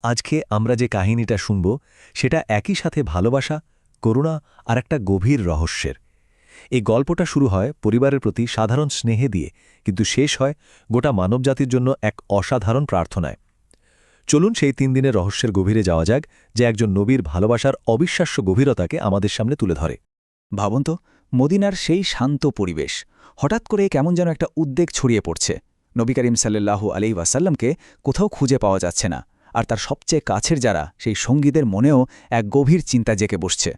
আজকে আমরা যে কাহিনীটা শুনব সেটা একই সাথে ভালোবাসা, করুণা আর একটা গভীর রহস্যের। এই গল্পটা শুরু হয় পরিবারের প্রতি সাধারণ স্নেহে দিয়ে, কিন্তু শেষ হয় গোটা মানবজাতির জন্য এক অসাধারণ প্রার্থনায়। চলুন সেই 3 দিনের রহস্যের গভীরে যাওয়া যাক, যে একজন নবীর ভালোবাসার অবিশ্বাস্য গভীরতাকে আমাদের সামনে তুলে ধরে। ভাবুন তো, মদিনার সেই শান্ত পরিবেশ হঠাৎ করে কেমন যেন একটা উদ্বেগ ছড়িয়ে পড়ছে। নবী করিম সাল্লাল্লাহু আলাইহি ওয়াসাল্লামকে কোথাও খুঁজে পাওয়া যাচ্ছে না, আর তার সবচেয়ে কাছের যারা সেই সঙ্গীদের মনেও এক গভীর চিন্তা জেগে বসছে।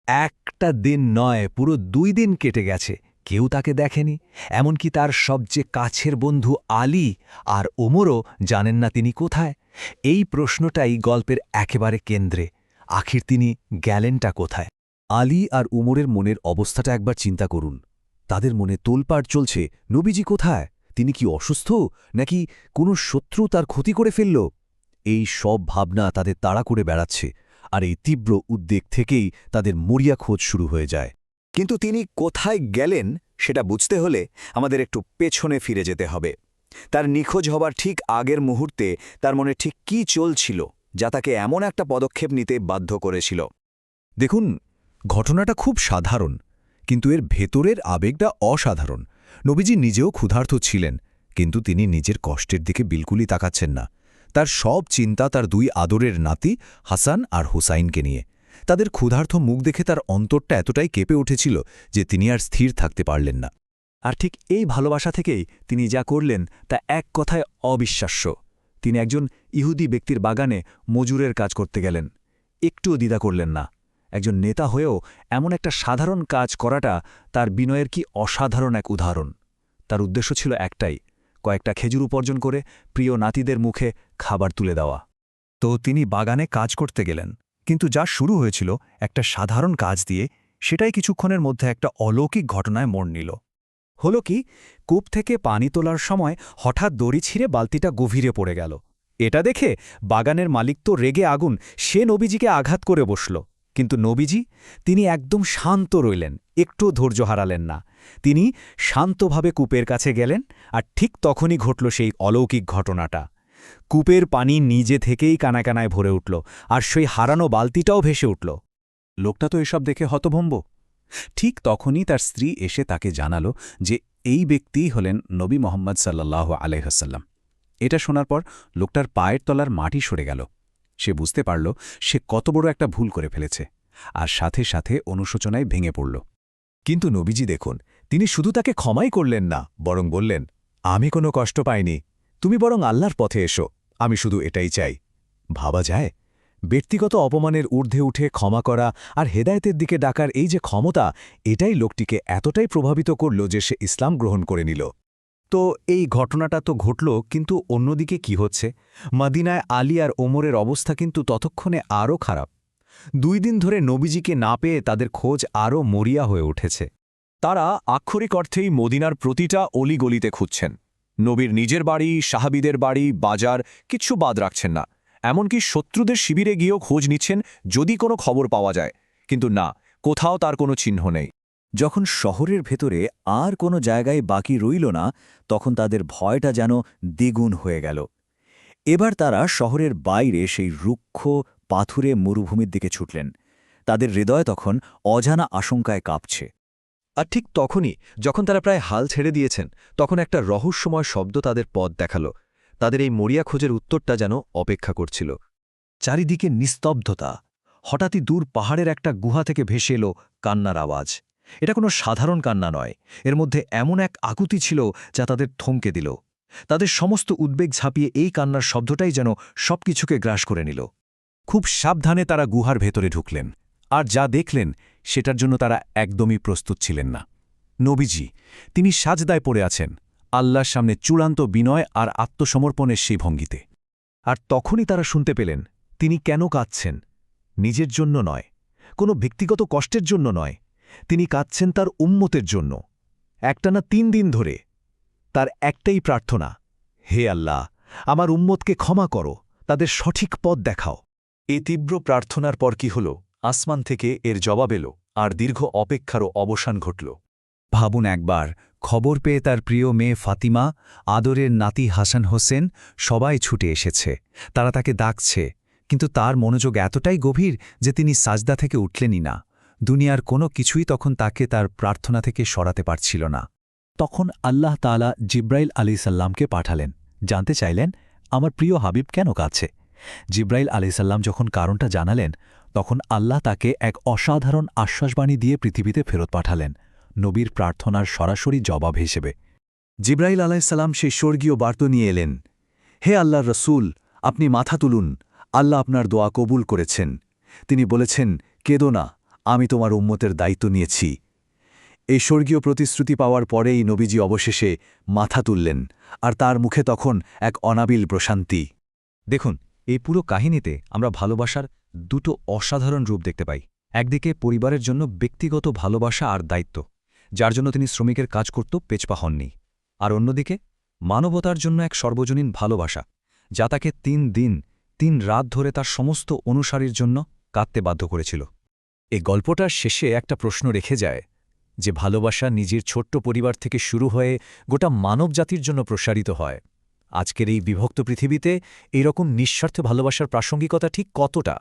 একটা দিন নয়, পুরো 2 দিন কেটে গেছে, কেউ তাকে দেখেনি। এমনকি তার সবচেয়ে কাছের বন্ধু আলী আর ওমরও জানেন না তিনি কোথায়। এই প্রশ্নটাই গল্পের একেবারে কেন্দ্রে। আখির তিনি গেলেনটা কোথায়? আলী আর উমরের মনের অবস্থাটা একবার চিন্তা করুন। তাদের মনে তোলপাড় চলছে, নবীজি কোথায়? তিনি কি অসুস্থ, নাকি কোনো শত্রু তার ক্ষতি করে ফেলল? এই সব ভাবনা তাদের তাড়া করে বেড়াচ্ছে, আর এই তীব্র উদ্বেগ থেকেই তাদের মরিয়া খোঁজ শুরু হয়ে যায়। কিন্তু তিনি কোথায় গেলেন সেটা বুঝতে হলে আমাদের একটু পেছনে ফিরে যেতে হবে। তার নিখোঁজ হবার ঠিক আগের মুহূর্তে তার মনে ঠিক কী চলছিল যা তাকে এমন একটা পদক্ষেপ নিতে বাধ্য করেছিল। দেখুন, ঘটনাটা খুব সাধারণ, কিন্তু এর ভেতরের আবেগটা অসাধারণ। নবীজি নিজেও ক্ষুধার্ত ছিলেন, কিন্তু তিনি নিজের কষ্টের দিকে বিলকুলই তাকাচ্ছেন না। তার সব চিন্তা তার 2 আদরের নাতি হাসান আর হুসাইনকে নিয়ে। তাদের ক্ষুধার্ত মুখ দেখে তার অন্তরটা এতটাই কেঁপে উঠেছিল যে তিনি আর স্থির থাকতে পারলেন না। আর ঠিক এই ভালোবাসা থেকেই তিনি যা করলেন তা এক কথায় অবিশ্বাস্য। তিনি একজন ইহুদি ব্যক্তির বাগানে মজুরের কাজ করতে গেলেন, একটুও দ্বিধা করলেন না। একজন নেতা হয়েও এমন একটা সাধারণ কাজ করাটা তার বিনয়ের কি অসাধারণ এক উদাহরণ। তার উদ্দেশ্য ছিল একটাই, কয়েকটা খেজুর উপার্জন করে প্রিয় নাতিদের মুখে খাবার তুলে দেওয়া। তো তিনি বাগানে কাজ করতে গেলেন, কিন্তু যা শুরু হয়েছিল একটা সাধারণ কাজ দিয়ে, সেটাই কিছুক্ষণের মধ্যে একটা অলৌকিক ঘটনায় মোড় নিল। হলো কি, কূপ থেকে পানি তোলার সময় হঠাৎ দড়ি ছিঁড়ে বালতিটা গভীরে পড়ে গেল। এটা দেখে বাগানের মালিক তো রেগে আগুন, সে নবীজিকে আঘাত করে বসল। কিন্তু নবীজি, তিনি একদম শান্ত রইলেন, একটু ধৈর্য হারালেন না। তিনি শান্তভাবে কূপের কাছে গেলেন, আর ঠিক তখনই ঘটল সেই অলৌকিক ঘটনাটা। কূপের পানি নিজে থেকেই কানায় ভরে উঠল, আর সেই হারানো বালতিটাও ভেসে উঠল। লোকটা তো এসব দেখে হতভম্ব। ঠিক তখনই তার স্ত্রী এসে তাকে জানাল যে এই ব্যক্তিই হলেন নবী মোহাম্মদ সাল্লাল্লাহু আলাইহি ওয়াসাল্লাম। এটা শোনার পর লোকটার পায়ের তলার মাটি সরে গেল। সে বুঝতে পারল সে কত বড় একটা ভুল করে ফেলেছে, আর সাথে সাথে অনুশোচনায় ভেঙে পড়ল। কিন্তু নবীজি দেখুন, তিনি শুধু তাকে ক্ষমাই করলেন না, বরং বললেন, আমি কোনো কষ্ট পাইনি, তুমি বরং আল্লাহর পথে এসো, আমি শুধু এটাই চাই। ভাবা যায়, ব্যক্তিগত অপমানের ঊর্ধ্বে উঠে ক্ষমা করা আর হেদায়েতের দিকে ডাকার এই যে ক্ষমতা, এটাই লোকটিকে এতটাই প্রভাবিত করল যে সে ইসলাম গ্রহণ করে নিল। তো এই ঘটনাটা তো ঘটল, কিন্তু অন্যদিকে কি হচ্ছে? মদিনায় আলী আর ওমরের অবস্থা কিন্তু ততক্ষণে আরও খারাপ। 2 দিন ধরে নবীজিকে না পেয়ে তাদের খোঁজ আরও মরিয়া হয়ে উঠেছে। তারা আক্ষরিক অর্থেই মদিনার প্রতিটা অলিগলিতে খুঁজছেন। নবীর নিজের বাড়ি, সাহাবীদের বাড়ি, বাজার, কিচ্ছু বাদ রাখছেন না। এমনকি শত্রুদের শিবিরে গিয়েও খোঁজ নিচ্ছেন যদি কোনো খবর পাওয়া যায়, কিন্তু না, কোথাও তার কোনো চিহ্ন নেই। যখন শহরের ভেতরে আর কোনো জায়গায় বাকি রইল না, তখন তাদের ভয়টা যেন দ্বিগুণ হয়ে গেল। এবার তারা শহরের বাইরে সেই রুক্ষ পাথুরে মরুভূমির দিকে ছুটলেন। তাদের হৃদয় তখন অজানা আশঙ্কায় কাঁপছে। আর ঠিক তখনই, যখন তারা প্রায় হাল ছেড়ে দিয়েছেন, তখন একটা রহস্যময় শব্দ তাদের পথ দেখাল। তাদের এই মরিয়া খোঁজের উত্তরটা যেন অপেক্ষা করছিল। চারিদিকে নিস্তব্ধতা। হঠাৎই দূর পাহাড়ের একটা গুহা থেকে ভেসে এলো কান্নার আওয়াজ। এটা কোনো সাধারণ কান্না নয়, এর মধ্যে এমন এক আকুতি ছিল যা তাদের থমকে দিল। তাদের সমস্ত উদ্বেগ ঝাঁপিয়ে এই কান্নার শব্দটাই যেন সবকিছুকে গ্রাস করে নিল। খুব সাবধানে তারা গুহার ভেতরে ঢুকলেন, আর যা দেখলেন সেটার জন্য তারা একদমই প্রস্তুত ছিলেন না। নবীজি, তিনি সাজদায় পড়ে আছেন, আল্লাহর সামনে চূড়ান্ত বিনয় আর আত্মসমর্পণের সেই ভঙ্গিতে। আর তখনই তারা শুনতে পেলেন তিনি কেন কাঁদছেন। নিজের জন্য নয়, কোনো ব্যক্তিগত কষ্টের জন্য নয়, তিনি কাঁদছেন তার উম্মতের জন্য। একটানা 3 দিন ধরে তার একটাই প্রার্থনা, হে আল্লাহ, আমার উম্মতকে ক্ষমা করো, তাদের সঠিক পথ দেখাও। এই তীব্র প্রার্থনার পর কি হল? আসমান থেকে এর জবাব এলো, আর দীর্ঘ অপেক্ষারও অবসান ঘটল। ভাবুন একবার, খবর পেয়ে তার প্রিয় মেয়ে ফাতিমা, আদরের নাতি হাসান হোসেন সবাই ছুটে এসেছে। তারা তাকে ডাকছে, কিন্তু তার মনোযোগ এতটাই গভীর যে তিনি সাজদা থেকে উঠলেনই না। দুনিয়ার কোনো কিছুই তখন তাকে তার প্রার্থনা থেকে সরাতে পারছিল না। তখন আল্লাহ তাআলা জিব্রাইল আলাইহিসসালামকে পাঠালেন, জানতে চাইলেন, আমার প্রিয় হাবিব কেন কাছে? জিব্রাইল আলাইহিসসালাম যখন কারণটা জানালেন, তখন আল্লাহ তাকে এক অসাধারণ আশ্বাসবাণী দিয়ে পৃথিবীতে ফেরত পাঠালেন, নবীর প্রার্থনার সরাসরি জবাব হিসেবে। জিব্রাইল আলাইহিসসালাম সেই স্বর্গীয় বার্তা নিয়ে এলেন। হে আল্লাহর রসূল, আপনি মাথা তুলুন, আল্লাহ আপনার দোয়া কবুল করেছেন। তিনি বলেছেন, কেঁদো না, আমি তোমার উম্মতের দায়িত্ব নিয়েছি। এই স্বর্গীয় প্রতিশ্রুতি পাওয়ার পরেই নবীজি অবশেষে মাথা তুললেন, আর তার মুখে তখন এক অনাবিল প্রশান্তি। দেখুন, এই পুরো কাহিনীতে আমরা ভালোবাসার দুটো অসাধারণ রূপ দেখতে পাই। একদিকে পরিবারের জন্য ব্যক্তিগত ভালোবাসা আর দায়িত্ব, যার জন্য তিনি শ্রমিকের কাজ করত পেছপা হননি। আর অন্যদিকে মানবতার জন্য এক সর্বজনীন ভালোবাসা, যা তাকে 3 দিন 3 রাত ধরে তার সমস্ত অনুসারীর জন্য কাঁদতে বাধ্য করেছিল। এই গল্পটার শেষে একটা প্রশ্ন রেখে যায় যে ভালোবাসা নিজের ছোট্ট পরিবার থেকে শুরু হয়ে গোটা মানবজাতির জন্য প্রসারিত হয়। আজকের এই বিভক্ত পৃথিবীতে এইরকম নিঃস্বার্থ ভালোবাসার প্রাসঙ্গিকতা ঠিক কতটা?